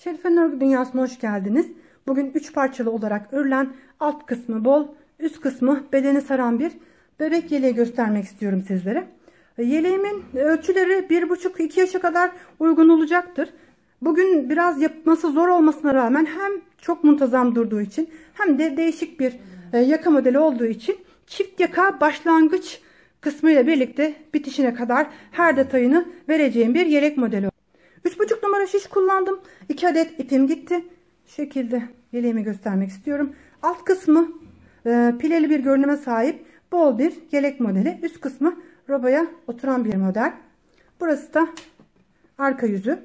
Şerife'nin örgü dünyasına hoş geldiniz. Bugün 3 parçalı olarak örülen, alt kısmı bol, üst kısmı bedeni saran bir bebek yeleği göstermek istiyorum sizlere. Yeleğimin ölçüleri 1,5-2 yaşa kadar uygun olacaktır. Bugün biraz yapması zor olmasına rağmen hem çok muntazam durduğu için hem de değişik bir yaka modeli olduğu için çift yaka başlangıç kısmıyla birlikte bitişine kadar her detayını vereceğim bir yelek modeli. 3,5 numara şiş kullandım. 2 adet ipim gitti. Şu şekilde yeleğimi göstermek istiyorum. Alt kısmı pileli bir görünüme sahip bol bir yelek modeli. Üst kısmı robaya oturan bir model. Burası da arka yüzü.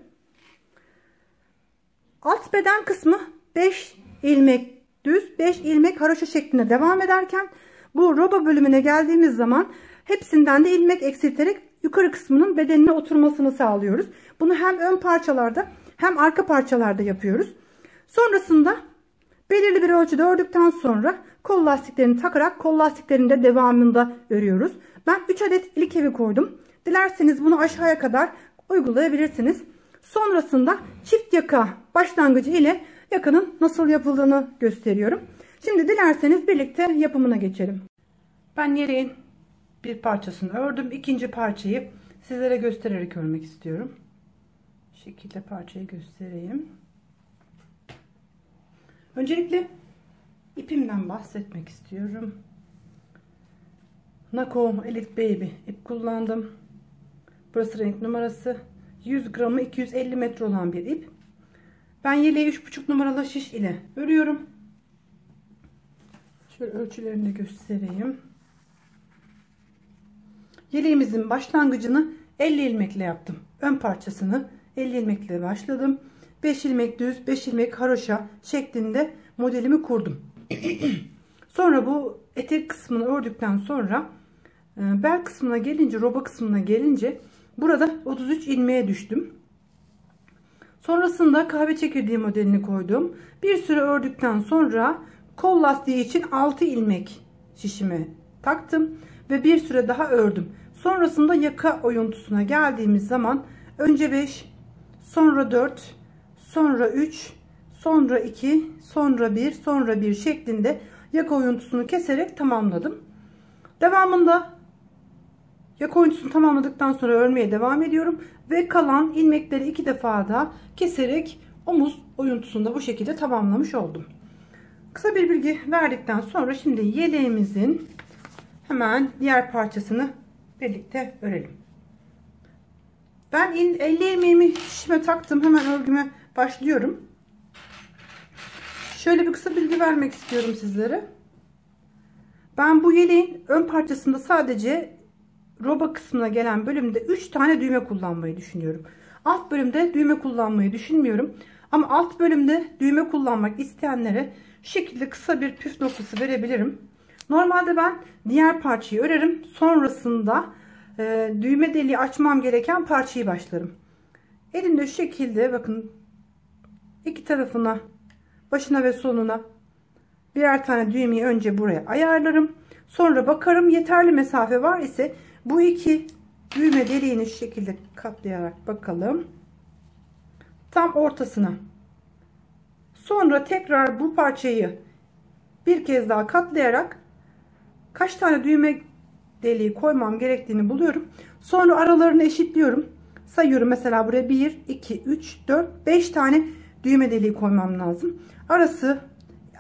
Alt beden kısmı 5 ilmek düz, 5 ilmek haroşa şeklinde devam ederken bu roba bölümüne geldiğimiz zaman hepsinden de ilmek eksilterek yukarı kısmının bedenine oturmasını sağlıyoruz. Bunu hem ön parçalarda hem arka parçalarda yapıyoruz. Sonrasında belirli bir ölçüde ördükten sonra kol lastiklerini takarak kol lastiklerinin de devamında örüyoruz. Ben 3 adet ilik evi koydum. Dilerseniz bunu aşağıya kadar uygulayabilirsiniz. Sonrasında çift yaka başlangıcı ile yakanın nasıl yapıldığını gösteriyorum. Şimdi dilerseniz birlikte yapımına geçelim. Ben yeleğin bir parçasını ördüm. İkinci parçayı sizlere göstererek örmek istiyorum. Şu şekilde parçayı göstereyim. Öncelikle ipimden bahsetmek istiyorum. Nako Elite Baby ip kullandım. Burası renk numarası. 100 gramı 250 metre olan bir ip. Ben yeleği 3,5 numaralı şiş ile örüyorum. Şöyle ölçülerini de göstereyim. Yeleğimizin başlangıcını 50 ilmekle yaptım. Ön parçasını 50 ilmekle başladım. 5 ilmek düz, 5 ilmek haroşa şeklinde modelimi kurdum. Sonra bu etek kısmını ördükten sonra bel kısmına gelince, roba kısmına gelince burada 33 ilmeğe düştüm. Sonrasında kahve çekirdeği modelini koydum. Bir süre ördükten sonra kol lastiği için 6 ilmek şişime taktım ve bir süre daha ördüm. Sonrasında yaka oyuntusuna geldiğimiz zaman önce 5, sonra 4, sonra 3, sonra 2, sonra 1, sonra 1 şeklinde yaka oyuntusunu keserek tamamladım. Devamında yaka oyuntusunu tamamladıktan sonra örmeye devam ediyorum ve kalan ilmekleri 2 defa da keserek omuz oyuntusunu da bu şekilde tamamlamış oldum. Kısa bir bilgi verdikten sonra şimdi yeleğimizin hemen diğer parçasını birlikte örelim. Ben 50 ilmeğimi şişime taktım. Hemen örgüme başlıyorum. Şöyle bir kısa bilgi vermek istiyorum sizlere. Ben bu yeleğin ön parçasında sadece roba kısmına gelen bölümde 3 tane düğme kullanmayı düşünüyorum. Alt bölümde düğme kullanmayı düşünmüyorum. Ama alt bölümde düğme kullanmak isteyenlere şu şekilde kısa bir püf noktası verebilirim. Normalde ben diğer parçayı örerim. Sonrasında düğme deliği açmam gereken parçayı başlarım. Elimde şu şekilde bakın iki tarafına, başına ve sonuna birer tane düğmeyi önce buraya ayarlarım. Sonra bakarım yeterli mesafe var ise bu iki düğme deliğini şu şekilde katlayarak bakalım. Tam ortasına. Sonra tekrar bu parçayı bir kez daha katlayarak kaç tane düğme deliği koymam gerektiğini buluyorum. Sonra aralarını eşitliyorum. Sayıyorum, mesela buraya 1, 2, 3, 4, 5 tane düğme deliği koymam lazım. Arası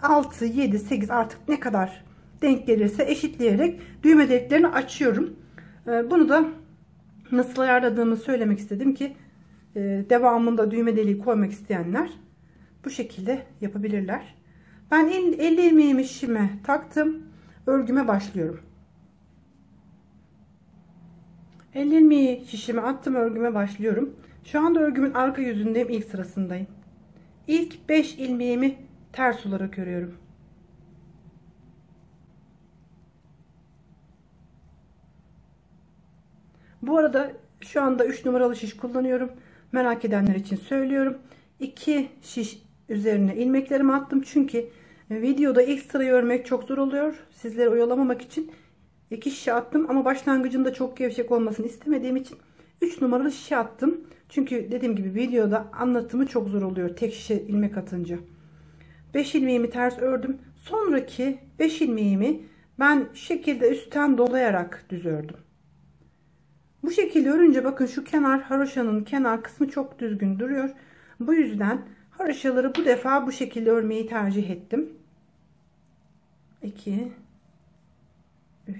6, 7, 8 artık ne kadar denk gelirse eşitleyerek düğme deliklerini açıyorum. Bunu da nasıl ayarladığımı söylemek istedim ki devamında düğme deliği koymak isteyenler bu şekilde yapabilirler. Ben 50 ilmeğimi şişime taktım. Örgüme başlıyorum. 50 ilmeği şişime attım, örgüme başlıyorum. Şu anda örgümün arka yüzündeyim, ilk sırasındayım. İlk 5 ilmeğimi ters olarak örüyorum. Bu arada şu anda 3 numaralı şiş kullanıyorum. Merak edenler için söylüyorum. 2 şiş üzerine ilmeklerimi attım. Çünkü videoda ilk sırayı örmek çok zor oluyor. Sizleri oyalamamak için 2 şişe attım. Ama başlangıcında çok gevşek olmasını istemediğim için 3 numaralı şişe attım. Çünkü dediğim gibi videoda anlatımı çok zor oluyor tek şişe ilmek atınca. 5 ilmeğimi ters ördüm. Sonraki 5 ilmeğimi ben şu şekilde üstten dolayarak düz ördüm. Bu şekilde örünce bakın şu kenar, haroşanın kenar kısmı çok düzgün duruyor. Bu yüzden haroşaları bu defa bu şekilde örmeyi tercih ettim. 2 3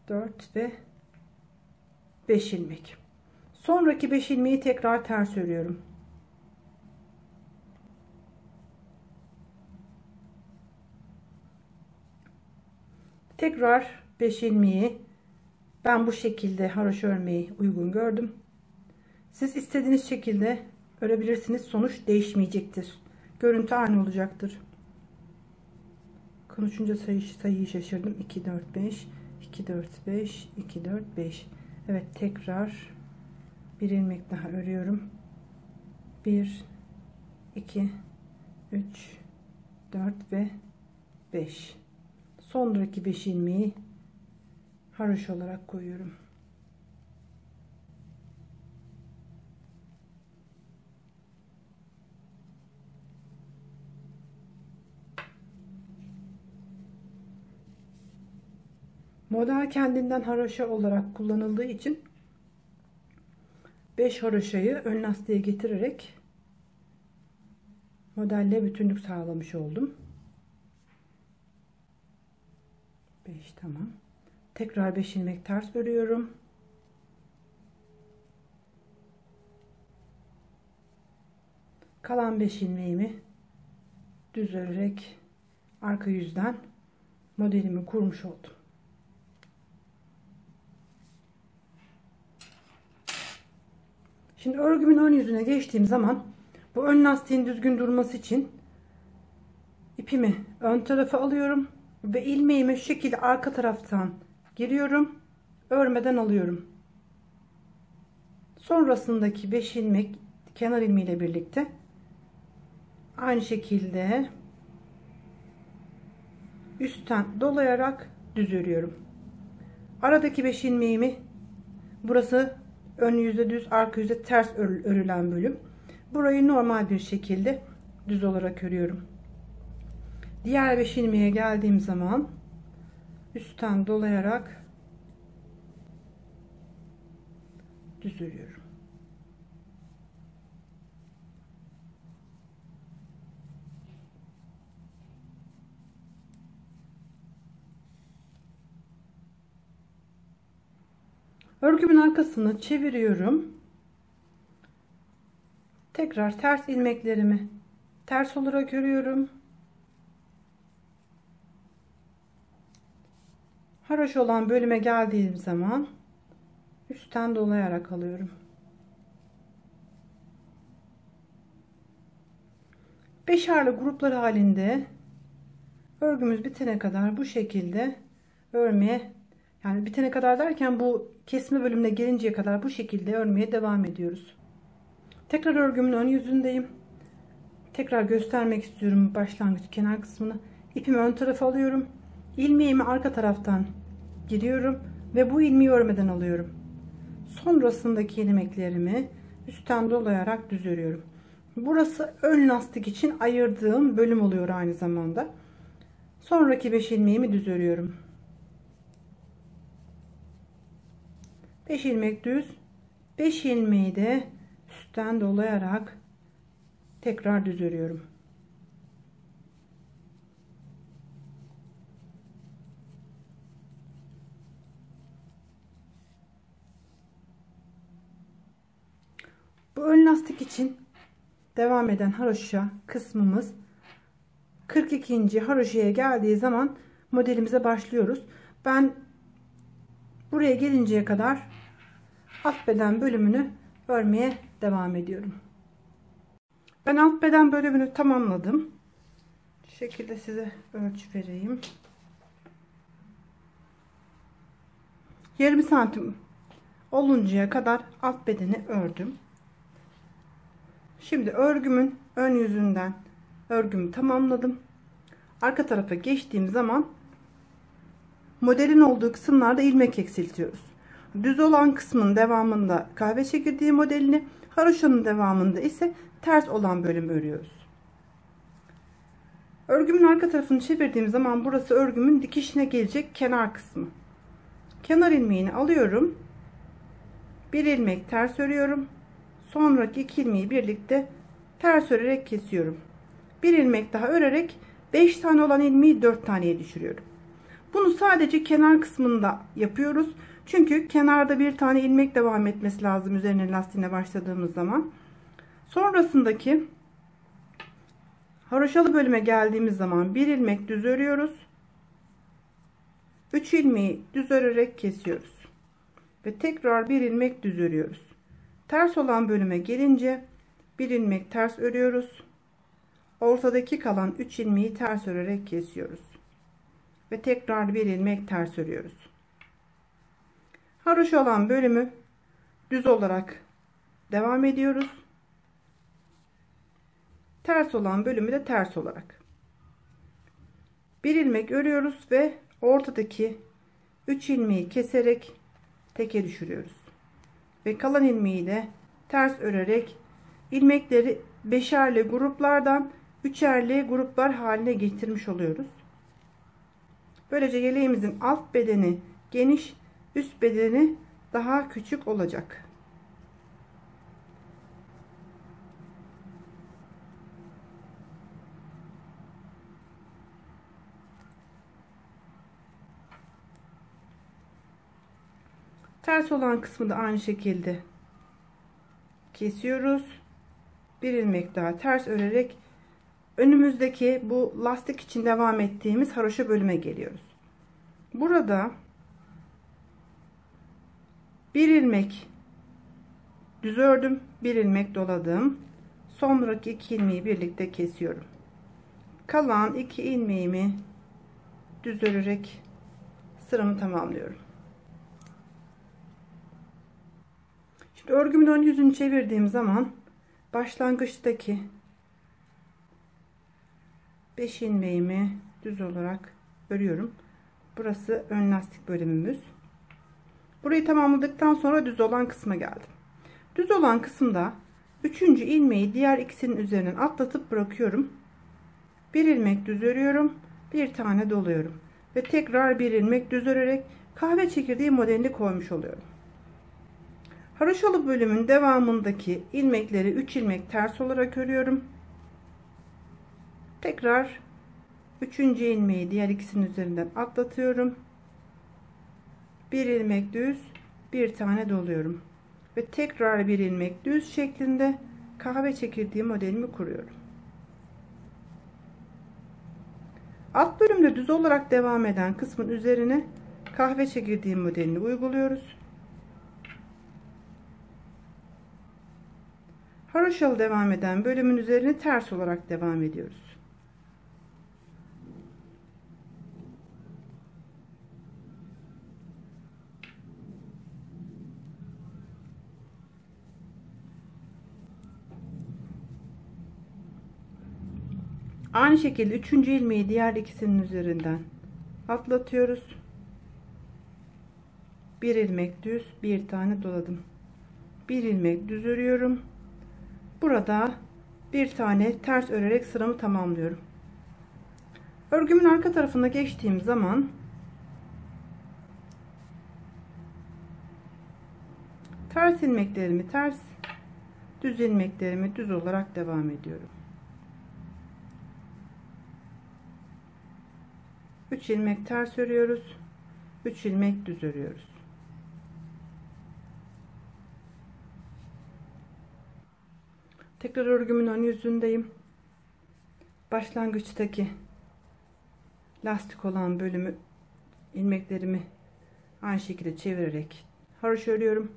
4 ve 5 ilmek. Sonraki 5 ilmeği tekrar ters örüyorum. Tekrar 5 ilmeği ben bu şekilde haroşa örmeyi uygun gördüm. Siz istediğiniz şekilde örebilirsiniz. Sonuç değişmeyecektir. Görüntü aynı olacaktır. Konuşunca sayıyı şaşırdım. 2 4 5 2 4 5 2 4 5. Evet, tekrar bir ilmek daha örüyorum. 1 2 3 4 ve 5. Sonraki 5 ilmeği haroşa olarak koyuyorum. Model kendinden haroşa olarak kullanıldığı için 5 haroşayı ön lastiğe getirerek modelle bütünlük sağlamış oldum. 5 tamam. Tekrar 5 ilmek ters örüyorum. Kalan 5 ilmeğimi düz örerek arka yüzden modelimi kurmuş oldum. Şimdi örgümün ön yüzüne geçtiğim zaman bu ön lastiğin düzgün durması için ipimi ön tarafa alıyorum ve ilmeğimi şu şekilde arka taraftan giriyorum, örmeden alıyorum. Sonrasındaki 5 ilmek kenar ilmeği ile birlikte aynı şekilde üstten dolayarak düz örüyorum. Aradaki 5 ilmeğimi, burası ön yüzde düz, arka yüzde ters örülen bölüm. Burayı normal bir şekilde düz olarak örüyorum. Diğer 5 ilmeğe geldiğim zaman üstten dolayarak düz örüyorum. Örgümün arkasını çeviriyorum. Tekrar ters ilmeklerimi ters olarak örüyorum. Haroşa olan bölüme geldiğim zaman üstten dolayarak alıyorum. Beşerli gruplar halinde örgümüz bitene kadar bu şekilde örmeye, yani bitene kadar derken bu kesme bölümüne gelinceye kadar bu şekilde örmeye devam ediyoruz. Tekrar örgümün ön yüzündeyim. Tekrar göstermek istiyorum başlangıç kenar kısmını. İpimi ön tarafa alıyorum. İlmeğimi arka taraftan giriyorum ve bu ilmeği örmeden alıyorum. Sonrasındaki ilmeklerimi üstten dolayarak düz örüyorum. Burası ön lastik için ayırdığım bölüm oluyor aynı zamanda. Sonraki 5 ilmeğimi düz örüyorum. 5 ilmek düz, 5 ilmeği de üstten dolayarak tekrar düz örüyorum. Bu ön lastik için devam eden haroşa kısmımız 42. haroşaya geldiği zaman modelimize başlıyoruz. Ben buraya gelinceye kadar alt beden bölümünü örmeye devam ediyorum. Ben alt beden bölümünü tamamladım. Şu şekilde size ölçü vereyim. 20 santim oluncaya kadar alt bedeni ördüm. Şimdi örgümün ön yüzünden örgümü tamamladım. Arka tarafa geçtiğim zaman modelin olduğu kısımlarda ilmek eksiltiyoruz. Düz olan kısmın devamında kahve çekirdeği modelini, haroşanın devamında ise ters olan bölümü örüyoruz. Örgümün arka tarafını çevirdiğim zaman burası örgümün dikişine gelecek kenar kısmı. Kenar ilmeğini alıyorum. Bir ilmek ters örüyorum. Sonraki iki ilmeği birlikte ters örerek kesiyorum. Bir ilmek daha örerek 5 tane olan ilmeği 4 taneye düşürüyorum. Bunu sadece kenar kısmında yapıyoruz. Çünkü kenarda bir tane ilmek devam etmesi lazım üzerine lastiğine başladığımız zaman. Sonrasındaki haroşalı bölüme geldiğimiz zaman bir ilmek düz örüyoruz. 3 ilmeği düz örerek kesiyoruz. Ve tekrar bir ilmek düz örüyoruz. Ters olan bölüme gelince bir ilmek ters örüyoruz. Ortadaki kalan 3 ilmeği ters örerek kesiyoruz. Ve tekrar bir ilmek ters örüyoruz. Haroşa olan bölümü düz olarak devam ediyoruz. Ters olan bölümü de ters olarak. Bir ilmek örüyoruz ve ortadaki 3 ilmeği keserek teke düşürüyoruz. Ve kalan ilmeği de ters örerek ilmekleri beşerli gruplardan üçerli gruplar haline getirmiş oluyoruz. Böylece yeleğimizin alt bedeni geniş, üst bedeni daha küçük olacak. Ters olan kısmı da aynı şekilde kesiyoruz. Bir ilmek daha ters örerek önümüzdeki bu lastik için devam ettiğimiz haroşa bölüme geliyoruz. Burada bir ilmek düz ördüm, bir ilmek doladım. Sonraki iki ilmeği birlikte kesiyorum. Kalan iki ilmeğimi düz örerek sıramı tamamlıyorum. Şimdi örgümün ön yüzünü çevirdiğim zaman başlangıçtaki 5 ilmeğimi düz olarak örüyorum. Burası ön lastik bölümümüz. Burayı tamamladıktan sonra düz olan kısma geldim. Düz olan kısımda 3. ilmeği diğer ikisinin üzerinden atlatıp bırakıyorum. Bir ilmek düz örüyorum. Bir tane doluyorum. Ve tekrar bir ilmek düz örerek kahve çekirdeği modelini koymuş oluyorum. Haroşalı bölümün devamındaki ilmekleri 3 ilmek ters olarak örüyorum. Tekrar 3. ilmeği diğer ikisinin üzerinden atlatıyorum. Bir ilmek düz, bir tane doluyorum ve tekrar bir ilmek düz şeklinde kahve çekirdeği modelimi kuruyorum. Alt bölümde düz olarak devam eden kısmın üzerine kahve çekirdeği modelini uyguluyoruz. Haroşalı devam eden bölümün üzerine ters olarak devam ediyoruz. Aynı şekilde 3. ilmeği diğer ikisinin üzerinden atlatıyoruz. Bir ilmek düz, bir tane doladım. Bir ilmek düz örüyorum. Burada bir tane ters örerek sıramı tamamlıyorum. Örgümün arka tarafına geçtiğim zaman ters ilmeklerimi ters, düz ilmeklerimi düz olarak devam ediyorum. 3 ilmek ters örüyoruz. 3 ilmek düz örüyoruz. Tekrar örgümün ön yüzündeyim. Başlangıçtaki lastik olan bölümü ilmeklerimi aynı şekilde çevirerek haroşa örüyorum.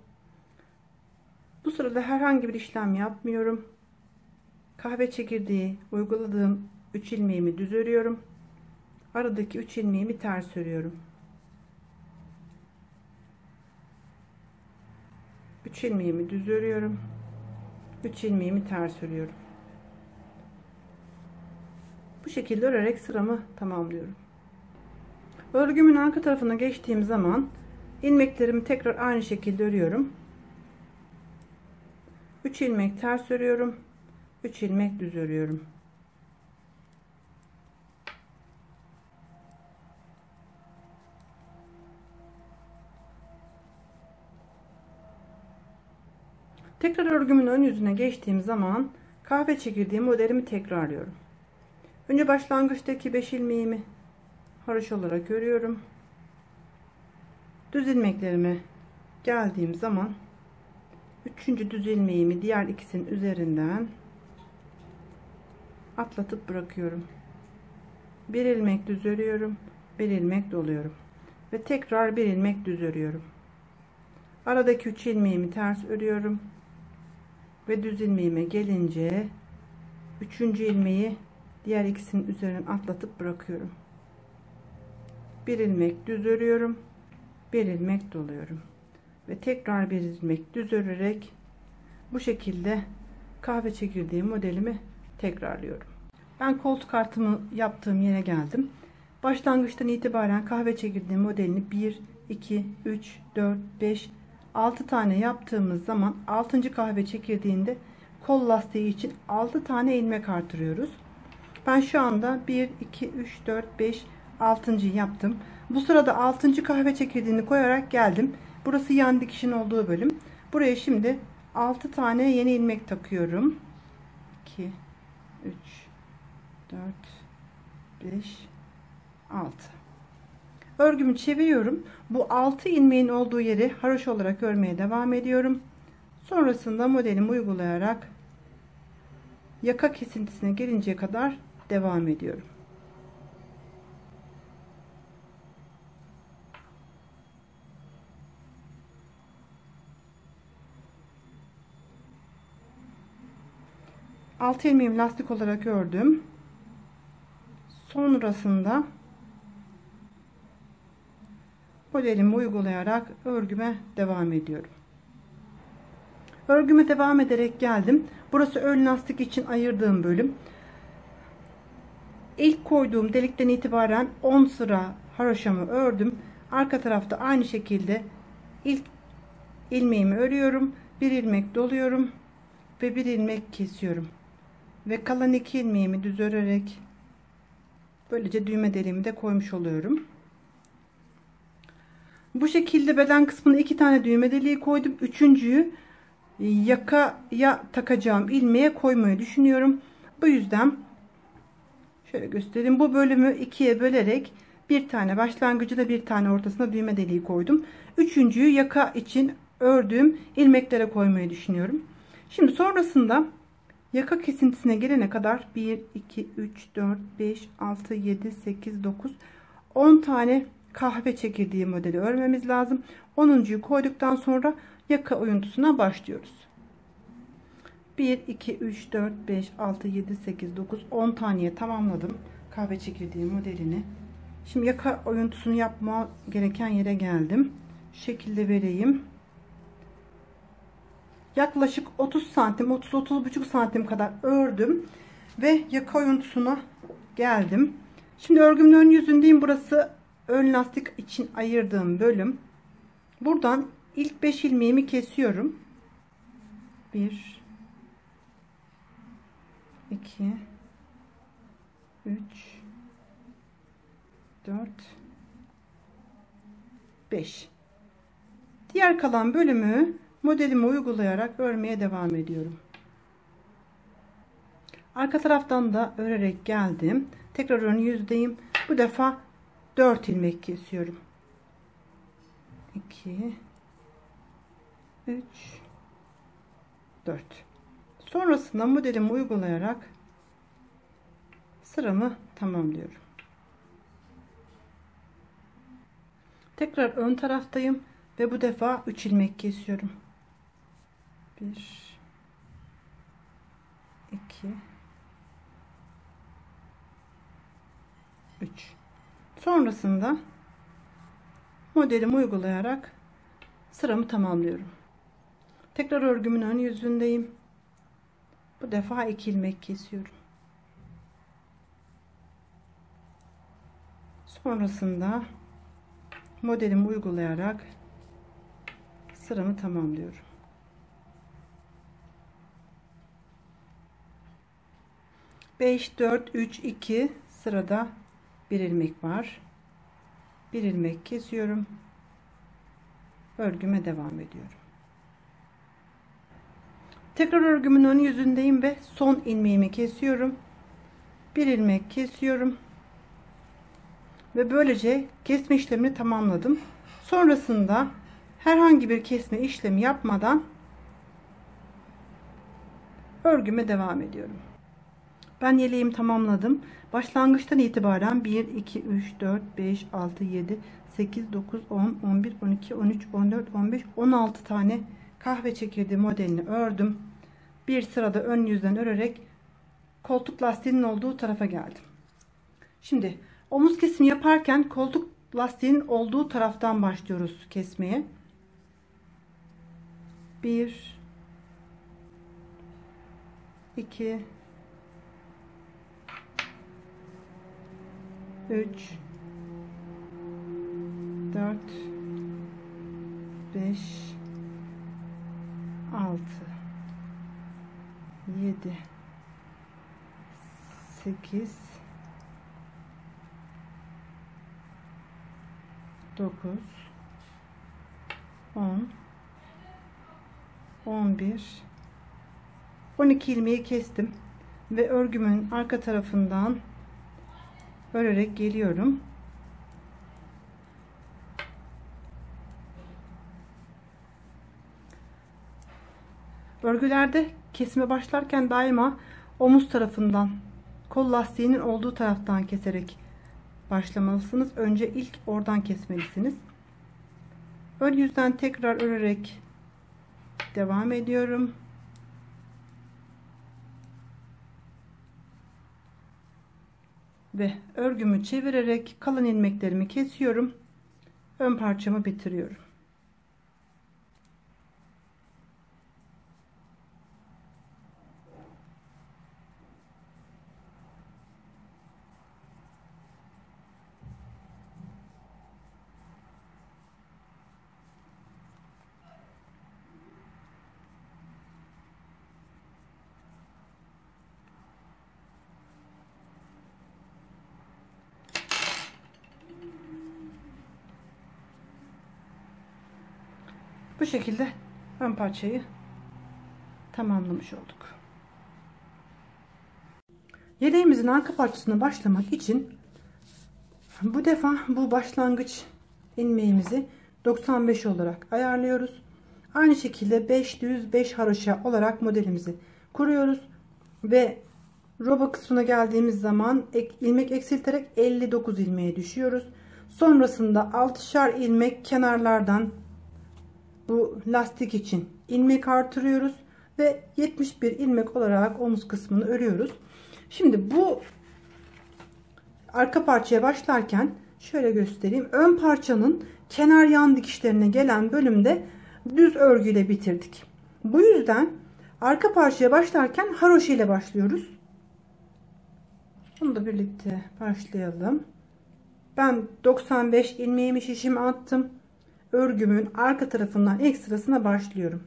Bu sırada herhangi bir işlem yapmıyorum. Kahve çekirdeği uyguladığım 3 ilmeğimi düz örüyorum. Aradaki 3 ilmeğimi ters örüyorum. 3 ilmeğimi düz örüyorum. 3 ilmeğimi ters örüyorum. Bu şekilde örerek sıramı tamamlıyorum. Örgümün arka tarafına geçtiğim zaman ilmeklerimi tekrar aynı şekilde örüyorum. 3 ilmek ters örüyorum. 3 ilmek düz örüyorum. Tekrar örgümün ön yüzüne geçtiğim zaman kahve çekirdeği modelimi tekrarlıyorum. Önce başlangıçtaki 5 ilmeğimi haroşa olarak örüyorum. Düz ilmeklerime geldiğim zaman 3. düz ilmeğimi diğer ikisinin üzerinden atlatıp bırakıyorum. Bir ilmek düz örüyorum, bir ilmek doluyorum ve tekrar bir ilmek düz örüyorum. Aradaki 3 ilmeğimi ters örüyorum ve düz ilmeğime gelince 3. ilmeği diğer ikisinin üzerinden atlatıp bırakıyorum. Bir ilmek düz örüyorum, bir ilmek doluyorum ve tekrar bir ilmek düz örerek bu şekilde kahve çekirdeği modelimi tekrarlıyorum. Ben koltuk artımı yaptığım yere geldim. Başlangıçtan itibaren kahve çekirdeği modelini 1 2 3 4 5 6 tane yaptığımız zaman 6. kahve çekirdeğinde kol lastiği için 6 tane ilmek artırıyoruz. Ben şu anda 1 2 3 4 5 6. yaptım. Bu sırada 6. kahve çekirdeğini koyarak geldim. Burası yan dikişin olduğu bölüm. Buraya şimdi 6 tane yeni ilmek takıyorum. 2 3 4 5 6. Örgümü çeviriyorum. Bu 6 ilmeğin olduğu yeri haroşa olarak örmeye devam ediyorum. Sonrasında modelimi uygulayarak yaka kesintisine gelinceye kadar devam ediyorum. Altı ilmeğimi lastik olarak ördüm. Sonrasında modelimi uygulayarak örgüme devam ediyorum. Örgüme devam ederek geldim. Burası ön lastik için ayırdığım bölüm. İlk koyduğum delikten itibaren 10 sıra haroşamı ördüm. Arka tarafta aynı şekilde ilk ilmeğimi örüyorum. Bir ilmek doluyorum ve bir ilmek kesiyorum. Ve kalan 2 ilmeğimi düz örerek böylece düğme deliğimi de koymuş oluyorum. Bu şekilde beden kısmına 2 tane düğme deliği koydum. Üçüncüyü yakaya takacağım ilmeğe koymayı düşünüyorum. Bu yüzden şöyle göstereyim. Bu bölümü ikiye bölerek bir tane başlangıcında bir tane ortasına düğme deliği koydum. Üçüncüyü yaka için ördüğüm ilmeklere koymayı düşünüyorum. Şimdi sonrasında yaka kesintisine gelene kadar 1 2 3 4 5 6 7 8 9 10 tane kahve çekirdeği modeli örmemiz lazım. 10'uncuyu koyduktan sonra yaka oyuntusuna başlıyoruz. 1 2 3 4 5 6 7 8 9 10 taneye tamamladım kahve çekirdeği modelini. Şimdi yaka oyuntusunu yapma gereken yere geldim. Şu şekilde vereyim. Yaklaşık 30 santim 30-30,5 santim kadar ördüm ve yaka oyuntusuna geldim. Şimdi örgümün ön yüzündeyim. Burası ön lastik için ayırdığım bölüm. Buradan ilk 5 ilmeğimi kesiyorum. 1 2 3 4 5. Diğer kalan bölümü modelimi uygulayarak örmeye devam ediyorum. Arka taraftan da örerek geldim. Tekrar ön yüzdeyim. Bu defa 4 ilmek kesiyorum. 2 3 4. Sonrasında modelimi uygulayarak sıramı tamamlıyorum. Tekrar ön taraftayım ve bu defa 3 ilmek kesiyorum. 1 2 3. Sonrasında modelimi uygulayarak sıramı tamamlıyorum. Tekrar örgümün ön yüzündeyim. Bu defa 2 ilmek kesiyorum. Sonrasında modelimi uygulayarak sıramı tamamlıyorum. Beş, dört, üç, iki sırada bir ilmek var. Bir ilmek kesiyorum. Örgüme devam ediyorum. Tekrar örgümün ön yüzündeyim ve son ilmeğimi kesiyorum. Bir ilmek kesiyorum. Ve böylece kesme işlemini tamamladım. Sonrasında herhangi bir kesme işlemi yapmadan örgüme devam ediyorum. Ben yeleğimi tamamladım. Başlangıçtan itibaren 1, 2, 3, 4, 5, 6, 7, 8, 9, 10, 11, 12, 13, 14, 15, 16 tane kahve çekirdeği modelini ördüm. Bir sırada ön yüzden örerek koltuk lastiğinin olduğu tarafa geldim. Şimdi omuz kesimi yaparken koltuk lastiğinin olduğu taraftan başlıyoruz kesmeye. 1, 2, 3, 4, 5, 6, 7, 8, 9, 10, 11, 12 ilmeği kestim ve örgümün arka tarafından örerek geliyorum. Örgülerde kesime başlarken daima omuz tarafından, kol lastiğinin olduğu taraftan keserek başlamalısınız. Önce ilk oradan kesmelisiniz. Ön yüzden tekrar örerek devam ediyorum. Ve örgümü çevirerek kalan ilmeklerimi kesiyorum. Ön parçamı bitiriyorum. Bu şekilde ön parçayı tamamlamış olduk. Yeleğimizin arka parçasına başlamak için bu defa bu başlangıç ilmeğimizi 95 olarak ayarlıyoruz. Aynı şekilde 5 düz 5 haroşa olarak modelimizi kuruyoruz ve roba kısmına geldiğimiz zaman ilmek eksilterek 59 ilmeğe düşüyoruz. Sonrasında 6'şar ilmek kenarlardan bu lastik için ilmek artırıyoruz ve 71 ilmek olarak omuz kısmını örüyoruz. Şimdi bu arka parçaya başlarken şöyle göstereyim. Ön parçanın kenar yan dikişlerine gelen bölümde düz örgüyle bitirdik. Bu yüzden arka parçaya başlarken haroşa ile başlıyoruz. Bunu da birlikte başlayalım. Ben 95 ilmeğimi şişime attım. Örgümün arka tarafından ilk sırasına başlıyorum.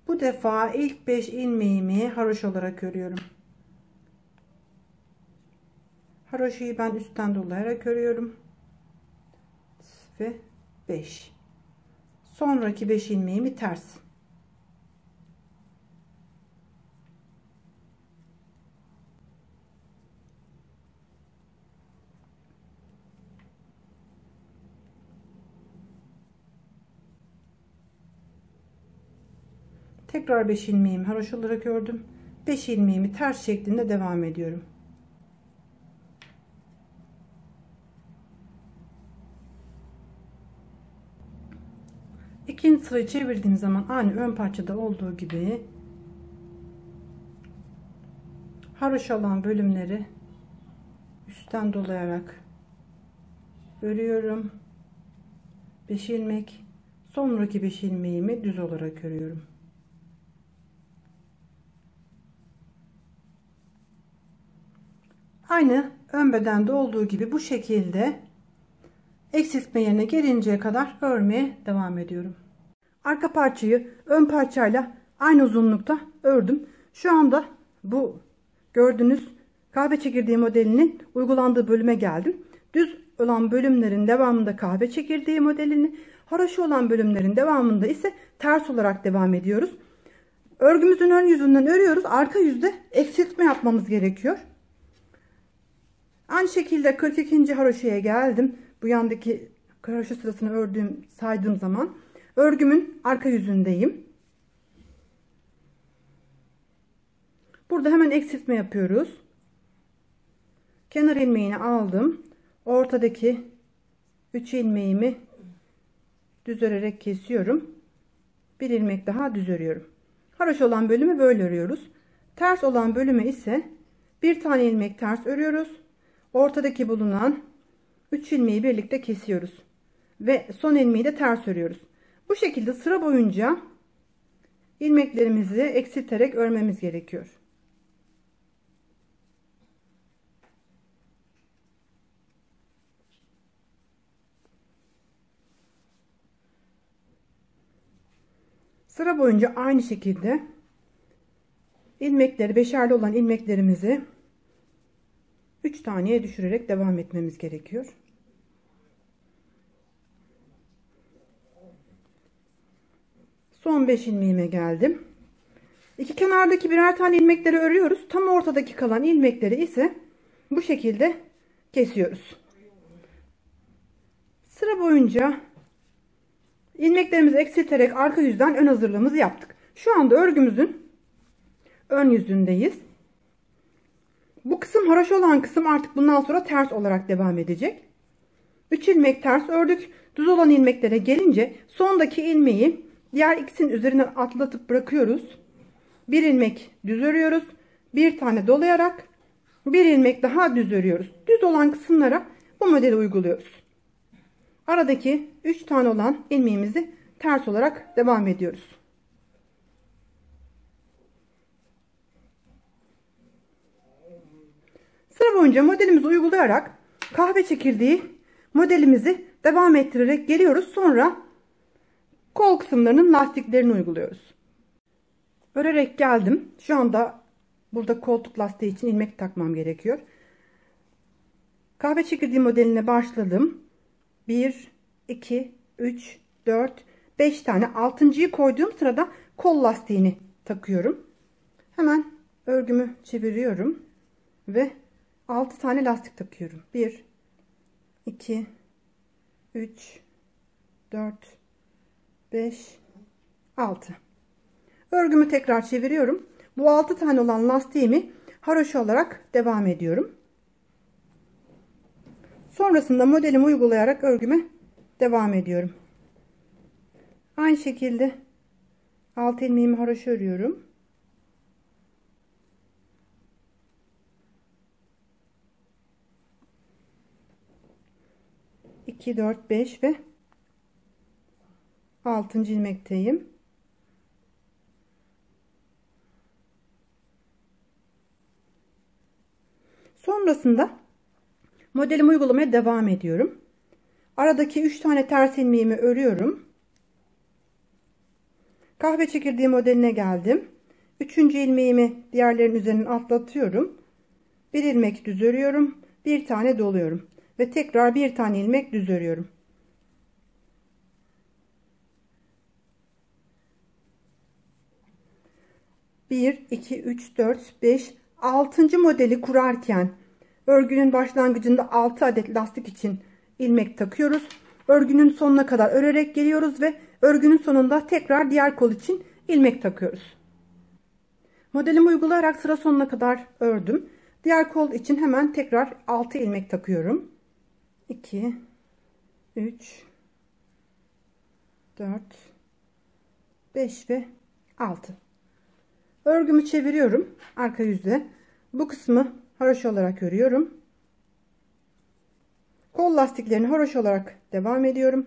Bu defa ilk 5 ilmeğimi haroşa olarak örüyorum. Haroşayı ben üstten dolayarak örüyorum. Ve 5. Sonraki 5 ilmeğimi ters. Tekrar 5 ilmeğimi haroşa olarak ördüm. 5 ilmeğimi ters şeklinde devam ediyorum. İkinci sırayı çevirdiğim zaman aynı ön parçada olduğu gibi haroşa olan bölümleri üstten dolayarak örüyorum. 5 ilmek, sonraki 5 ilmeğimi düz olarak örüyorum. Aynı ön bedende olduğu gibi bu şekilde eksiltme yerine gelinceye kadar örmeye devam ediyorum. Arka parçayı ön parçayla aynı uzunlukta ördüm. Şu anda bu gördüğünüz kahve çekirdeği modelinin uygulandığı bölüme geldim. Düz olan bölümlerin devamında kahve çekirdeği modelini, haroşa olan bölümlerin devamında ise ters olarak devam ediyoruz. Örgümüzün ön yüzünden örüyoruz. Arka yüzde eksiltme yapmamız gerekiyor. Aynı şekilde 42. haroşaya geldim. Bu yandaki haroşa sırasını saydığım zaman örgümün arka yüzündeyim. Burada hemen eksiltme yapıyoruz. Kenar ilmeğini aldım. Ortadaki 3 ilmeğimi düz örerek kesiyorum. Bir ilmek daha düz örüyorum. Haroşa olan bölümü böyle örüyoruz. Ters olan bölüme ise bir tane ilmek ters örüyoruz. Ortadaki bulunan 3 ilmeği birlikte kesiyoruz. Ve son ilmeği de ters örüyoruz. Bu şekilde sıra boyunca ilmeklerimizi eksilterek örmemiz gerekiyor. Sıra boyunca aynı şekilde ilmekleri, beşerli olan ilmeklerimizi 3 taneye düşürerek devam etmemiz gerekiyor. Son 5 ilmeğime geldim. İki kenardaki birer tane ilmekleri örüyoruz. Tam ortadaki kalan ilmekleri ise bu şekilde kesiyoruz. Sıra boyunca ilmeklerimizi eksilterek arka yüzden ön hazırlığımızı yaptık. Şu anda örgümüzün ön yüzündeyiz. Bu kısım haroşa olan kısım artık bundan sonra ters olarak devam edecek. 3 ilmek ters ördük. Düz olan ilmeklere gelince sondaki ilmeği diğer ikisinin üzerinden atlatıp bırakıyoruz. Bir ilmek düz örüyoruz. Bir tane dolayarak bir ilmek daha düz örüyoruz. Düz olan kısımlara bu modeli uyguluyoruz. Aradaki 3 tane olan ilmeğimizi ters olarak devam ediyoruz. Sıra boyunca modelimizi uygulayarak kahve çekirdeği modelimizi devam ettirerek geliyoruz. Sonra kol kısımlarının lastiklerini uyguluyoruz. Örerek geldim. Şu anda burada koltuk lastiği için ilmek takmam gerekiyor. Kahve çekirdeği modeline başladım. 1, 2, 3, 4, 5 tane. 6.'yı koyduğum sırada kol lastiğini takıyorum. Hemen örgümü çeviriyorum ve 6 tane lastik takıyorum. 1, 2, 3, 4, 5, 6. Örgümü tekrar çeviriyorum. Bu 6 tane olan lastiğimi haroşa olarak devam ediyorum. Sonrasında modelimi uygulayarak örgüme devam ediyorum. Aynı şekilde 6 ilmeğimi haroşa örüyorum. İki, 4, 5 ve 6. ilmekteyim. Sonrasında modelimi uygulamaya devam ediyorum. Aradaki 3 tane ters ilmeğimi örüyorum. Kahve çekirdeği modeline geldim. 3. ilmeğimi diğerlerinin üzerinden atlatıyorum. Bir ilmek düz örüyorum. Bir tane doluyorum. Ve tekrar bir tane ilmek düz örüyorum. Bir, 2, 3, 4, 5, 6. modeli kurarken örgünün başlangıcında 6 adet lastik için ilmek takıyoruz. Örgünün sonuna kadar örerek geliyoruz ve örgünün sonunda tekrar diğer kol için ilmek takıyoruz. Modelimi uygulayarak sıra sonuna kadar ördüm. Diğer kol için hemen tekrar 6 ilmek takıyorum. 2, 3, 4, 5 ve 6. Örgümü çeviriyorum arka yüzde. Bu kısmı haroşa olarak örüyorum. Kol lastiklerini haroşa olarak devam ediyorum.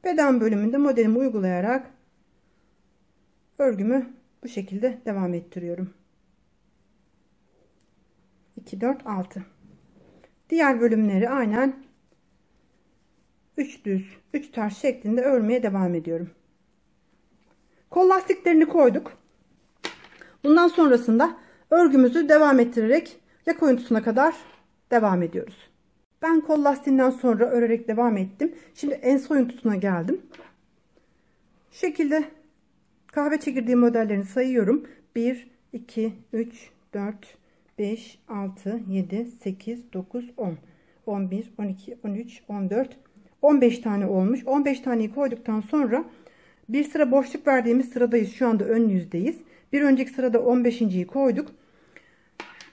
Beden bölümünde modelimi uygulayarak örgümü bu şekilde devam ettiriyorum. 2, 4, 6. Diğer bölümleri aynen 3 düz 3 ters şeklinde örmeye devam ediyorum. Kol lastiklerini koyduk. Bundan sonrasında örgümüzü devam ettirerek yaka oyuntusuna kadar devam ediyoruz. Ben kol lastiğinden sonra örerek devam ettim. Şimdi ense oyuntusuna geldim. Şu şekilde kahve çekirdeği modellerini sayıyorum. 1, 2, 3, 4, 5, 6, 7, 8, 9, 10, 11, 12, 13, 14, 15 tane olmuş. 15 taneyi koyduktan sonra bir sıra boşluk verdiğimiz sıradayız. Şu anda ön yüzdeyiz. Bir önceki sırada 15.yi koyduk.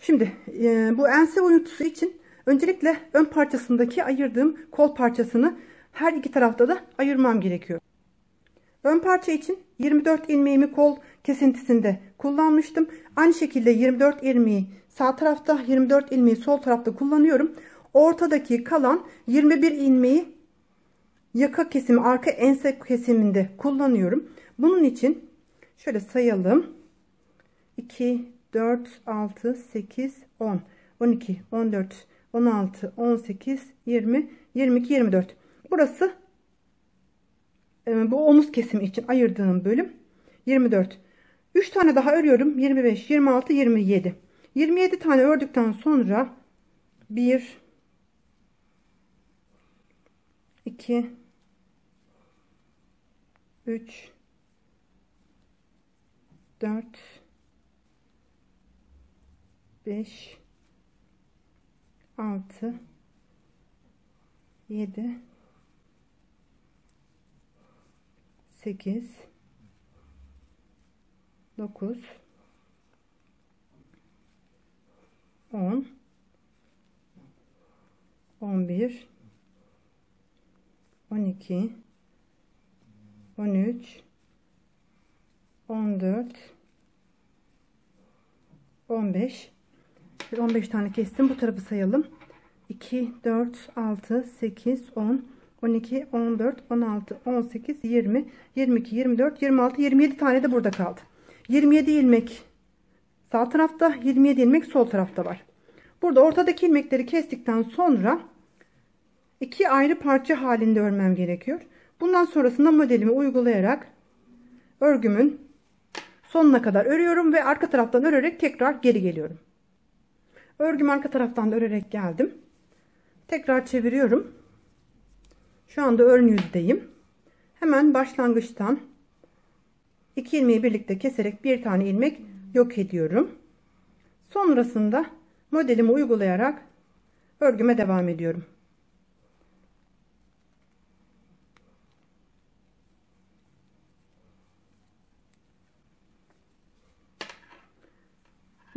Şimdi bu ense oyuntusu için öncelikle ön parçasındaki ayırdığım kol parçasını her iki tarafta da ayırmam gerekiyor. Ön parça için 24 ilmeğimi kol kesintisinde kullanmıştım. Aynı şekilde 24 ilmeği sağ tarafta, 24 ilmeği sol tarafta kullanıyorum. Ortadaki kalan 21 ilmeği yaka kesimi, arka ense kesiminde kullanıyorum. Bunun için şöyle sayalım. 2, 4, 6, 8, 10, 12, 14, 16, 18, 20, 22, 24. Burası bu omuz kesimi için ayırdığım bölüm 24. 3 tane daha örüyorum. 25, 26, 27. 27 tane ördükten sonra 1, 2, 3, 4, 5, 6, 7, 8, 9, 10, 11, 12, 13, 14, 15. 15 tane kestim. Bu tarafı sayalım. 2, 4, 6, 8, 10, 12, 14, 16, 18, 20, 22, 24, 26, 27 tane de burada kaldı. 27 ilmek sağ tarafta, 27 ilmek sol tarafta var. Burada ortadaki ilmekleri kestikten sonra iki ayrı parça halinde örmem gerekiyor. Bundan sonrasında modelimi uygulayarak örgümün sonuna kadar örüyorum ve arka taraftan örerek tekrar geri geliyorum. Örgüm arka taraftan da örerek geldim. Tekrar çeviriyorum. Şu anda ön yüzdeyim. Hemen başlangıçtan 2 ilmeği birlikte keserek bir tane ilmek yok ediyorum. Sonrasında modelimi uygulayarak örgüme devam ediyorum.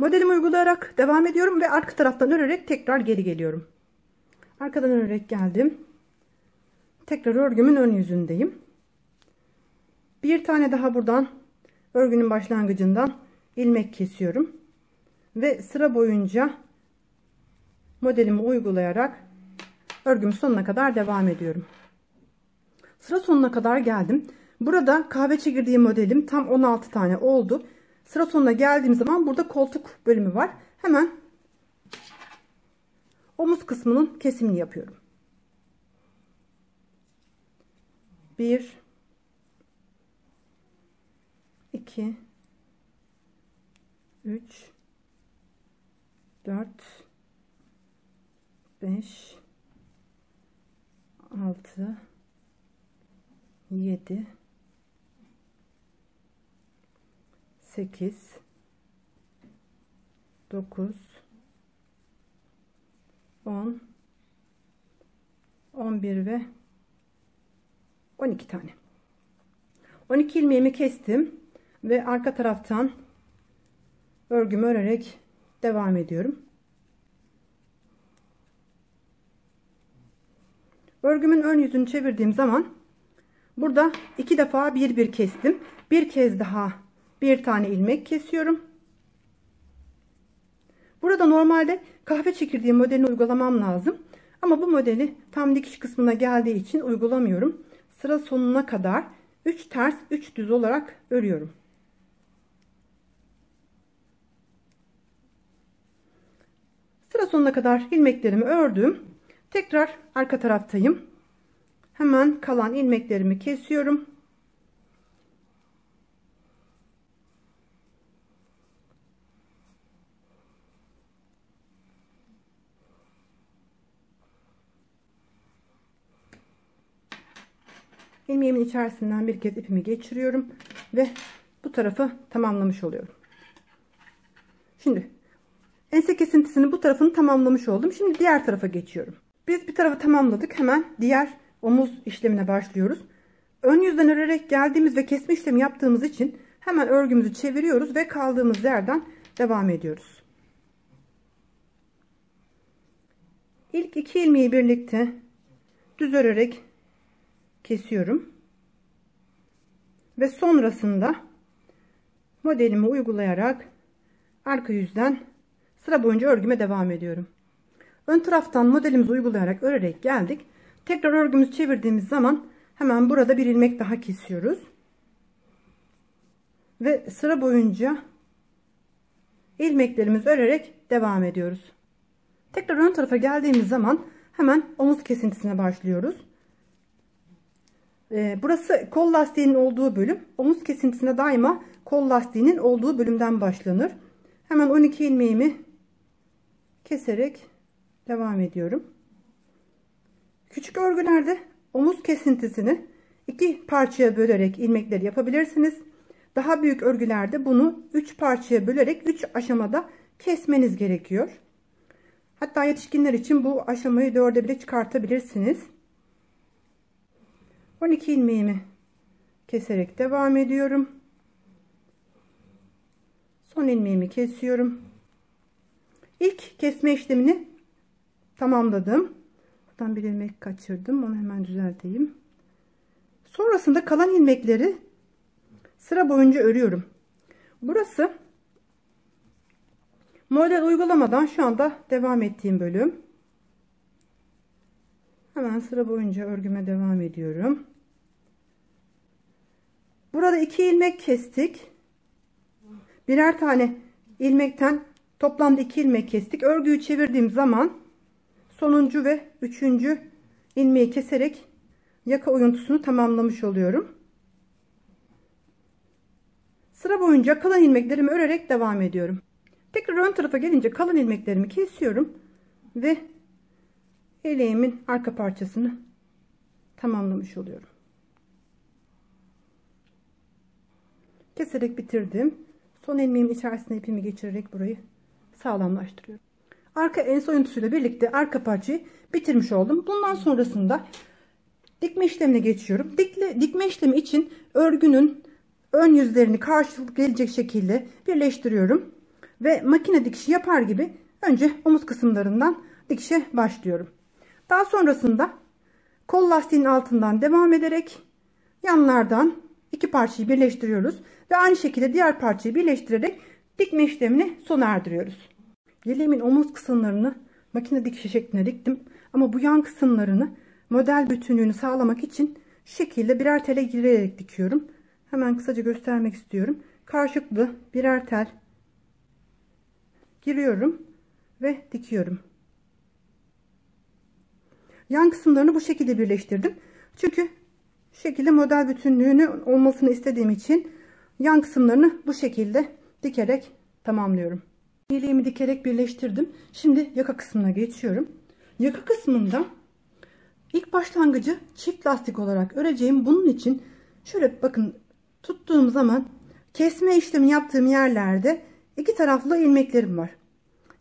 Modelimi uygulayarak devam ediyorum ve arka taraftan örerek tekrar geri geliyorum. Arkadan örerek geldim. Tekrar örgümün ön yüzündeyim. Bir tane daha buradan örgünün başlangıcından ilmek kesiyorum. Ve sıra boyunca modelimi uygulayarak örgümün sonuna kadar devam ediyorum. Sıra sonuna kadar geldim. Burada kahve çekirdeği modelim tam 16 tane oldu. Sıra sonuna geldiğim zaman burada koltuk bölümü var. Hemen omuz kısmının kesimini yapıyorum. 1, 2, 3, 4, 5, 6, 7, 8, 9, 10, 11 ve 12 tane. 12 ilmeğimi kestim ve arka taraftan örgümü örerek devam ediyorum. Örgümün ön yüzünü çevirdiğim zaman burada 2 defa bir kestim. Bir kez daha bir tane ilmek kesiyorum. Burada normalde kahve çekirdeği modelini uygulamam lazım. Ama bu modeli tam dikiş kısmına geldiği için uygulamıyorum. Sıra sonuna kadar 3 ters 3 düz olarak örüyorum. Sıra sonuna kadar ilmeklerimi ördüm. Tekrar arka taraftayım. hemen kalan ilmeklerimi kesiyorum. İlmeğimin içerisinden bir kez ipimi geçiriyorum ve bu tarafı tamamlamış oluyorum. Şimdi ense kesintisini bu tarafını tamamlamış oldum. Şimdi diğer tarafa geçiyorum. Biz bir tarafı tamamladık. Hemen diğer omuz işlemine başlıyoruz. Ön yüzden örerek geldiğimiz ve kesme işlemi yaptığımız için hemen örgümüzü çeviriyoruz ve kaldığımız yerden devam ediyoruz. İlk iki ilmeği birlikte düz örerek kesiyorum. Ve sonrasında modelimi uygulayarak arka yüzden sıra boyunca örgüme devam ediyorum. Ön taraftan modelimizi uygulayarak örerek geldik. Tekrar örgümüzü çevirdiğimiz zaman hemen burada bir ilmek daha kesiyoruz. Ve sıra boyunca ilmeklerimizi örerek devam ediyoruz. Tekrar ön tarafa geldiğimiz zaman hemen omuz kesintisine başlıyoruz. Burası kol lastiğinin olduğu bölüm. Omuz kesintisine daima kol lastiğinin olduğu bölümden başlanır. Hemen 12 ilmeğimi keserek devam ediyorum. Küçük örgülerde omuz kesintisini iki parçaya bölerek ilmekleri yapabilirsiniz. Daha büyük örgülerde bunu 3 parçaya bölerek 3 aşamada kesmeniz gerekiyor. Hatta yetişkinler için bu aşamayı 4'e bile çıkartabilirsiniz. 12 ilmeğimi keserek devam ediyorum. Son ilmeğimi kesiyorum. İlk kesme işlemini tamamladım. Buradan bir ilmek kaçırdım. Onu hemen düzelteyim. Sonrasında kalan ilmekleri sıra boyunca örüyorum. Burası model uygulamadan şu anda devam ettiğim bölüm. Hemen sıra boyunca örgüme devam ediyorum. Burada 2 ilmek kestik. Birer tane ilmekten toplamda 2 ilmek kestik. Örgüyü çevirdiğim zaman sonuncu ve üçüncü ilmeği keserek yaka oyuntusunu tamamlamış oluyorum. Sıra boyunca kalan ilmeklerimi örerek devam ediyorum. Tekrar ön tarafa gelince kalan ilmeklerimi kesiyorum ve eleğimin arka parçasını tamamlamış oluyorum. Keserek bitirdim. Son ilmeğimin içerisine ipimi geçirerek burayı sağlamlaştırıyorum. Arka ense oyuntusuyla birlikte arka parçayı bitirmiş oldum. Bundan sonrasında dikme işlemine geçiyorum. Dikme işlemi için örgünün ön yüzlerini karşılıklı gelecek şekilde birleştiriyorum. Ve makine dikişi yapar gibi önce omuz kısımlarından dikişe başlıyorum. Daha sonrasında kol lastiğinin altından devam ederek yanlardan iki parçayı birleştiriyoruz. Ve aynı şekilde diğer parçayı birleştirerek dikme işlemini sona erdiriyoruz. Yeleğimin omuz kısımlarını makine dikişi şeklinde diktim. Ama bu yan kısımlarını model bütünlüğünü sağlamak için şu şekilde birer tele girerek dikiyorum. Hemen kısaca göstermek istiyorum. Karşılıklı birer tel giriyorum ve dikiyorum. Yan kısımlarını bu şekilde birleştirdim. Çünkü şu şekilde model bütünlüğünü olmasını istediğim için yan kısımlarını bu şekilde dikerek tamamlıyorum. Yeleğimi dikerek birleştirdim. Şimdi yaka kısmına geçiyorum. Yaka kısmında ilk başlangıcı çift lastik olarak öreceğim. Bunun için şöyle bakın, tuttuğum zaman kesme işlemi yaptığım yerlerde iki taraflı ilmeklerim var.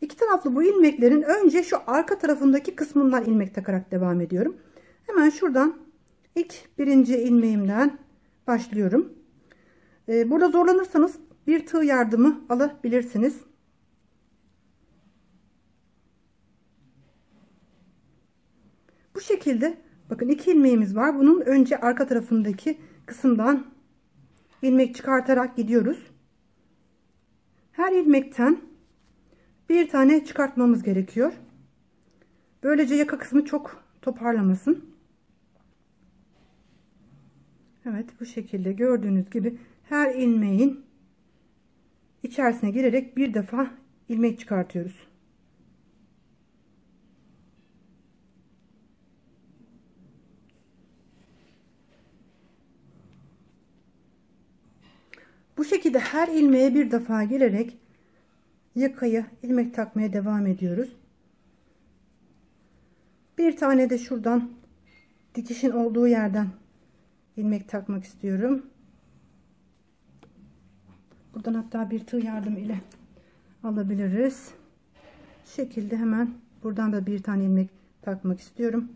İki taraflı bu ilmeklerin önce şu arka tarafındaki kısmından ilmek takarak devam ediyorum. Hemen şuradan ilk birinci ilmeğimden başlıyorum. Burada zorlanırsanız bir tığ yardımı alabilirsiniz. Bu şekilde bakın iki ilmeğimiz var. Bunun önce arka tarafındaki kısımdan ilmek çıkartarak gidiyoruz. Her ilmekten bir tane çıkartmamız gerekiyor. Böylece yaka kısmı çok toparlamasın. Evet, bu şekilde gördüğünüz gibi her ilmeğin içerisine girerek bir defa ilmek çıkartıyoruz. Bu şekilde her ilmeğe bir defa girerek yakaya ilmek takmaya devam ediyoruz. Bir tane de şuradan dikişin olduğu yerden ilmek takmak istiyorum. Buradan hatta bir tığ yardımı ile alabiliriz. Şu şekilde hemen buradan da bir tane ilmek takmak istiyorum.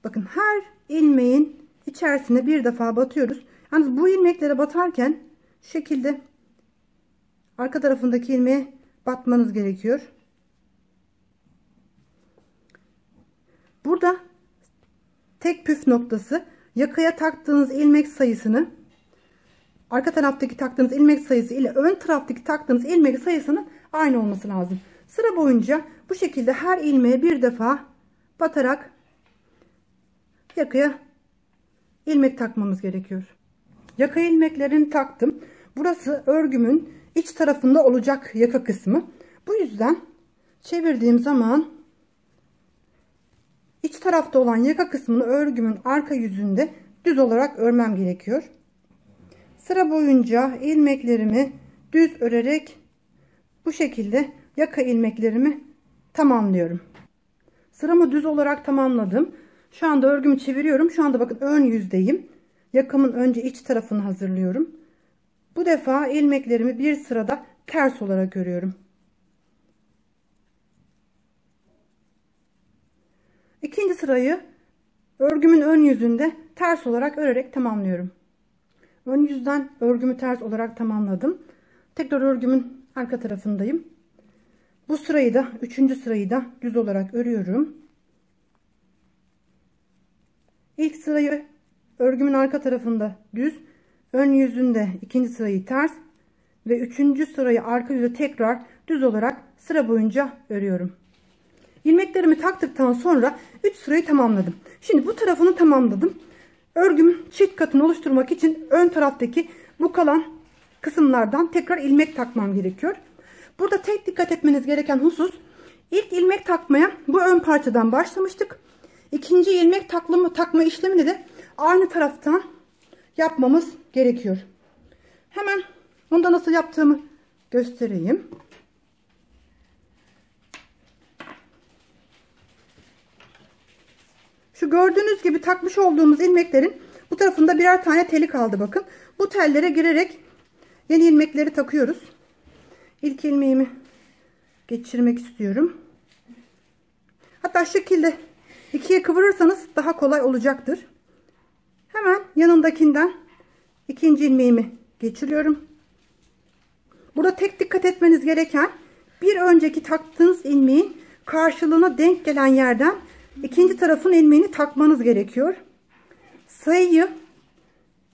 Bakın her ilmeğin içerisine bir defa batıyoruz. Yalnız bu ilmeklere batarken şu şekilde arka tarafındaki ilmeğe batmanız gerekiyor. Burada tek püf noktası, yakaya taktığınız ilmek sayısını arka taraftaki taktığınız ilmek sayısı ile ön taraftaki taktığınız ilmek sayısının aynı olması lazım. Sıra boyunca bu şekilde her ilmeğe bir defa batarak yakaya ilmek takmamız gerekiyor. Yaka ilmeklerini taktım. Burası örgümün iç tarafında olacak yaka kısmı. Bu yüzden çevirdiğim zaman iç tarafta olan yaka kısmını örgümün arka yüzünde düz olarak örmem gerekiyor. Sıra boyunca ilmeklerimi düz örerek bu şekilde yaka ilmeklerimi tamamlıyorum. Sıramı düz olarak tamamladım. Şu anda örgümü çeviriyorum. Şu anda bakın ön yüzdeyim. Yakamın önce iç tarafını hazırlıyorum. Bu defa ilmeklerimi bir sırada ters olarak örüyorum. İkinci sırayı örgümün ön yüzünde ters olarak örerek tamamlıyorum. Ön yüzden örgümü ters olarak tamamladım. Tekrar örgümün arka tarafındayım. Bu sırayı da, üçüncü sırayı da düz olarak örüyorum. İlk sırayı örgümün arka tarafında düz, ön yüzünde ikinci sırayı ters ve üçüncü sırayı arka yüzde tekrar düz olarak sıra boyunca örüyorum. İlmeklerimi taktıktan sonra 3 sırayı tamamladım. Şimdi bu tarafını tamamladım. Örgümün çift katını oluşturmak için ön taraftaki bu kalan kısımlardan tekrar ilmek takmam gerekiyor. Burada tek dikkat etmeniz gereken husus, ilk ilmek takmaya bu ön parçadan başlamıştık. İkinci ilmek takma işlemini de aynı taraftan yapmamız gerekiyor. Hemen onu da nasıl yaptığımı göstereyim. Şu gördüğünüz gibi takmış olduğumuz ilmeklerin bu tarafında birer tane teli kaldı bakın. Bu tellere girerek yeni ilmekleri takıyoruz. İlk ilmeğimi geçirmek istiyorum. Hatta şu şekilde ikiye kıvırırsanız daha kolay olacaktır. Hemen yanındakinden ikinci ilmeğimi geçiriyorum. Burada tek dikkat etmeniz gereken, bir önceki taktığınız ilmeğin karşılığına denk gelen yerden ikinci tarafın ilmeğini takmanız gerekiyor. Sayıyı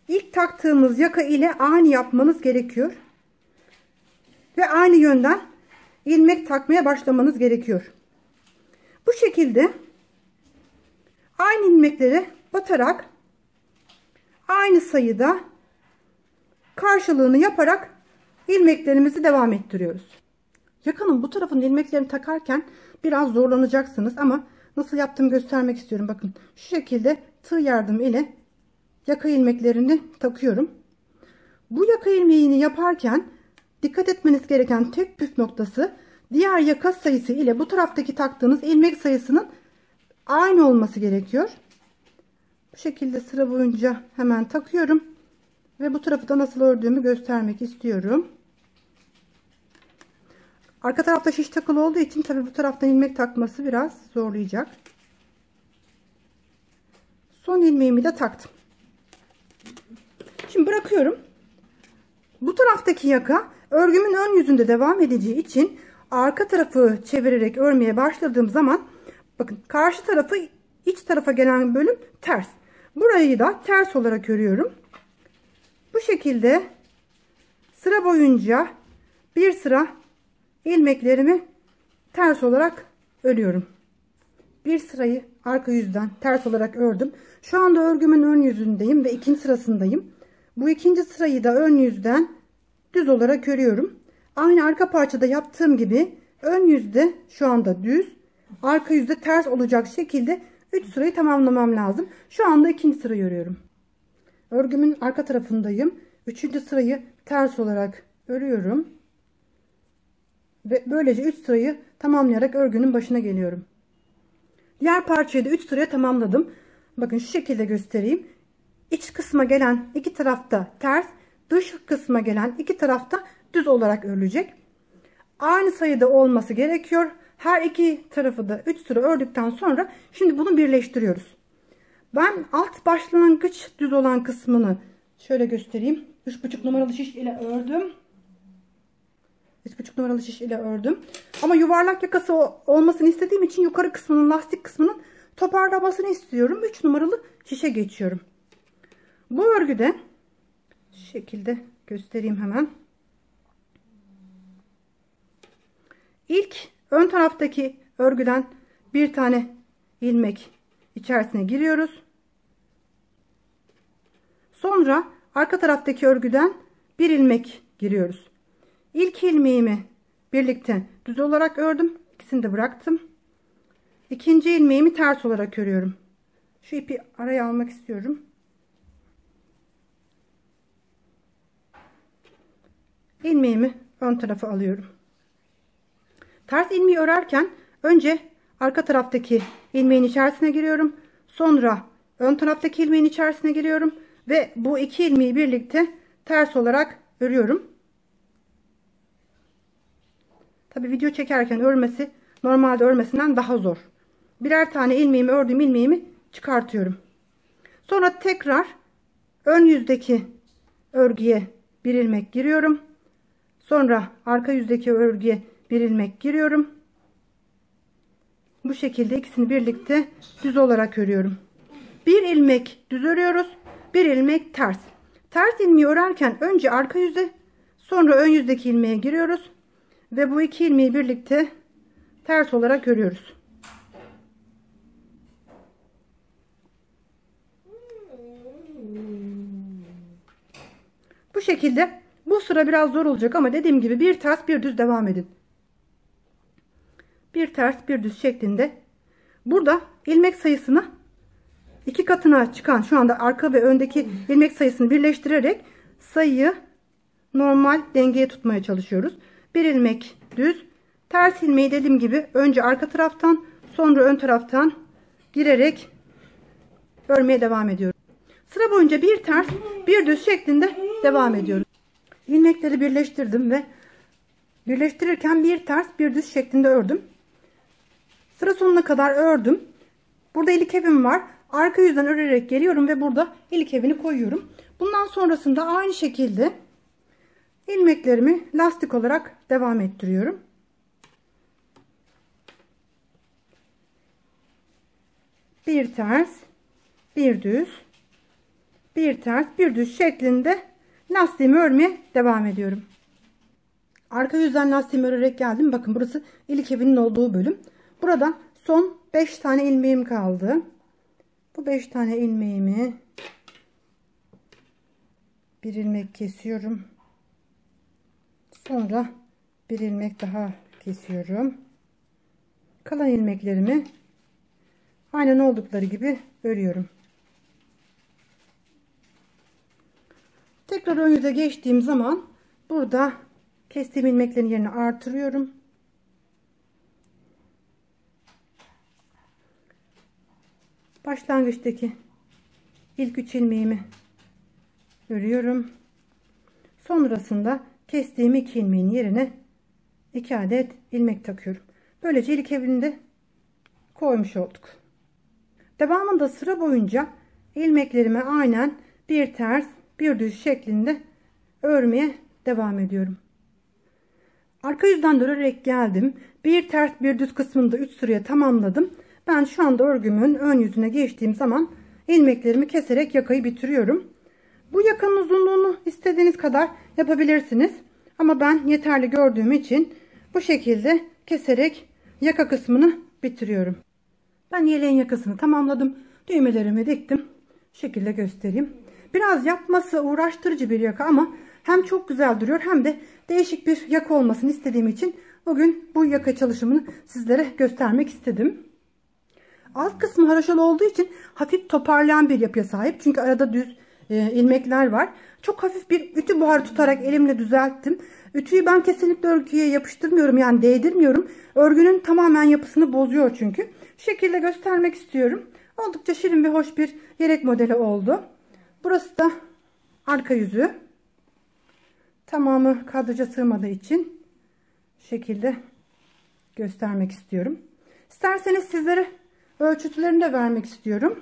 ilk taktığımız yaka ile aynı yapmanız gerekiyor. Ve aynı yönden ilmek takmaya başlamanız gerekiyor. Bu şekilde aynı ilmeklere batarak aynı sayıda karşılığını yaparak ilmeklerimizi devam ettiriyoruz. Yakanın bu tarafının ilmeklerini takarken biraz zorlanacaksınız ama nasıl yaptığımı göstermek istiyorum. Bakın şu şekilde tığ yardımı ile yaka ilmeklerini takıyorum. Bu yaka ilmeğini yaparken dikkat etmeniz gereken tek püf noktası, diğer yaka sayısı ile bu taraftaki taktığınız ilmek sayısının aynı olması gerekiyor. Bu şekilde sıra boyunca hemen takıyorum ve bu tarafı da nasıl ördüğümü göstermek istiyorum. Arka tarafta şiş takılı olduğu için tabii bu taraftan ilmek takması biraz zorlayacak. Son ilmeğimi de taktım. Şimdi bırakıyorum. Bu taraftaki yaka örgümün ön yüzünde devam edeceği için arka tarafı çevirerek örmeye başladığım zaman bakın karşı tarafı iç tarafa gelen bölüm ters. Burayı da ters olarak örüyorum. Bu şekilde sıra boyunca bir sıra ilmeklerimi ters olarak örüyorum. Bir sırayı arka yüzden ters olarak ördüm. Şu anda örgümün ön yüzündeyim ve ikinci sırasındayım. Bu ikinci sırayı da ön yüzden düz olarak örüyorum. Aynı arka parçada yaptığım gibi ön yüzde şu anda düz, arka yüzde ters olacak şekilde 3 sırayı tamamlamam lazım. Şu anda ikinci sırayı örüyorum. Örgümün arka tarafındayım. Üçüncü sırayı ters olarak örüyorum. Ve böylece 3 sırayı tamamlayarak örgünün başına geliyorum. Diğer parçayı da 3 sıraya tamamladım. Bakın şu şekilde göstereyim. İç kısma gelen iki tarafta ters, dış kısma gelen iki tarafta düz olarak örülecek. Aynı sayıda olması gerekiyor. Her iki tarafı da 3 sıra ördükten sonra şimdi bunu birleştiriyoruz. Ben alt başlangıç düz olan kısmını şöyle göstereyim. 3,5 numaralı şiş ile ördüm. 3,5 numaralı şiş ile ördüm. Ama yuvarlak yakası olmasını istediğim için yukarı kısmının, lastik kısmının toparlamasını istiyorum. 3 numaralı şişe geçiyorum. Bu örgüde şu şekilde göstereyim hemen. İlk ön taraftaki örgüden bir tane ilmek içerisine giriyoruz. Sonra arka taraftaki örgüden bir ilmek giriyoruz. İlk ilmeğimi birlikte düz olarak ördüm. İkisini de bıraktım. İkinci ilmeğimi ters olarak örüyorum. Şu ipi araya almak istiyorum. İlmeğimi ön tarafa alıyorum. Ters ilmeği örerken önce arka taraftaki ilmeğin içerisine giriyorum. Sonra ön taraftaki ilmeğin içerisine giriyorum. Ve bu iki ilmeği birlikte ters olarak örüyorum. Tabi video çekerken örmesi normalde örmesinden daha zor. Birer tane ilmeğimi ördüğüm ilmeğimi çıkartıyorum. Sonra tekrar ön yüzdeki örgüye bir ilmek giriyorum. Sonra arka yüzdeki örgüye bir ilmek giriyorum. Bu şekilde ikisini birlikte düz olarak örüyorum. Bir ilmek düz örüyoruz. Bir ilmek ters. Ters ilmeği örerken önce arka yüze, sonra ön yüzdeki ilmeğe giriyoruz. Ve bu iki ilmeği birlikte ters olarak örüyoruz. Bu şekilde bu sıra biraz zor olacak ama dediğim gibi bir ters bir düz devam edin. Bir ters bir düz şeklinde. Burada ilmek sayısını iki katına çıkan, şu anda arka ve öndeki ilmek sayısını birleştirerek sayıyı normal dengeye tutmaya çalışıyoruz. Bir ilmek düz, ters ilmeği dediğim gibi önce arka taraftan sonra ön taraftan girerek örmeye devam ediyorum. Sıra boyunca bir ters bir düz şeklinde devam ediyoruz. İlmekleri birleştirdim ve birleştirirken bir ters bir düz şeklinde ördüm. Sıra sonuna kadar ördüm. Burada ilikevim var. Arka yüzden örerek geliyorum ve burada ilikevini koyuyorum. Bundan sonrasında aynı şekilde ilmeklerimi lastik olarak devam ettiriyorum. Bir ters, bir düz, bir ters, bir düz şeklinde lastiğimi örmeye devam ediyorum. Arka yüzden lastiğimi örerek geldim. Bakın burası ilikevinin olduğu bölüm. Burada son 5 tane ilmeğim kaldı. Bu 5 tane ilmeğimi bir ilmek kesiyorum. Sonra bir ilmek daha kesiyorum. Kalan ilmeklerimi aynen oldukları gibi örüyorum. Tekrar ön yüze geçtiğim zaman burada kestiğim ilmeklerin yerini artırıyorum. Başlangıçtaki ilk 3 ilmeğimi örüyorum. Sonrasında kestiğim 2 ilmeğin yerine 2 adet ilmek takıyorum. Böylece ilikevini de koymuş olduk. Devamında sıra boyunca ilmeklerimi aynen bir ters bir düz şeklinde örmeye devam ediyorum. Arka yüzden örerek geldim. Bir ters bir düz kısmını da 3 sıraya tamamladım. Ben şu anda örgümün ön yüzüne geçtiğim zaman ilmeklerimi keserek yakayı bitiriyorum. Bu yakanın uzunluğunu istediğiniz kadar yapabilirsiniz. Ama ben yeterli gördüğüm için bu şekilde keserek yaka kısmını bitiriyorum. Ben yeleğin yakasını tamamladım. Düğmelerimi diktim. Şu şekilde göstereyim. Biraz yapması uğraştırıcı bir yaka ama hem çok güzel duruyor hem de değişik bir yaka olmasını istediğim için bugün bu yaka çalışımını sizlere göstermek istedim. Alt kısmı haraşalı olduğu için hafif toparlayan bir yapıya sahip. Çünkü arada düz ilmekler var. Çok hafif bir ütü buharı tutarak elimle düzelttim. Ütüyü ben kesinlikle örgüye yapıştırmıyorum, yani değdirmiyorum. Örgünün tamamen yapısını bozuyor çünkü. Şu şekilde göstermek istiyorum. Oldukça şirin ve hoş bir yelek modeli oldu. Burası da arka yüzü. Tamamı kadraja sığmadığı için şu şekilde göstermek istiyorum. İsterseniz sizlere ölçütlerini de vermek istiyorum.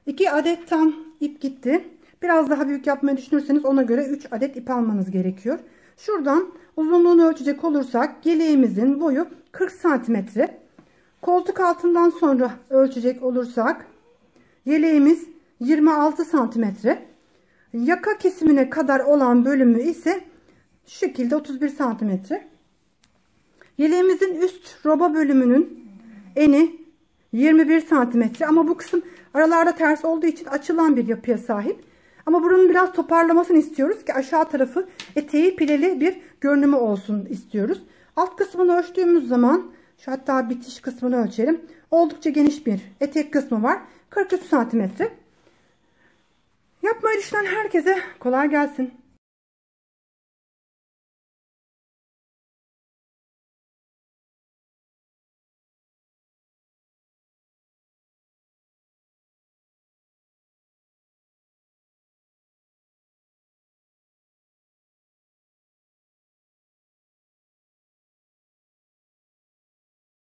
2 adet tam ip gitti. Biraz daha büyük yapmayı düşünürseniz ona göre 3 adet ip almanız gerekiyor. Şuradan uzunluğunu ölçecek olursak yeleğimizin boyu 40 santimetre. Koltuk altından sonra ölçecek olursak yeleğimiz 26 santimetre. Yaka kesimine kadar olan bölümü ise şu şekilde 31 santimetre. Yeleğimizin üst roba bölümünün eni 21 santimetre, ama bu kısım aralarda ters olduğu için açılan bir yapıya sahip. Ama buranın biraz toparlamasını istiyoruz ki aşağı tarafı eteği pileli bir görünümü olsun istiyoruz. Alt kısmını ölçtüğümüz zaman, şu hatta bitiş kısmını ölçelim. Oldukça geniş bir etek kısmı var. 43 santimetre. Yapmayı düşünen herkese kolay gelsin.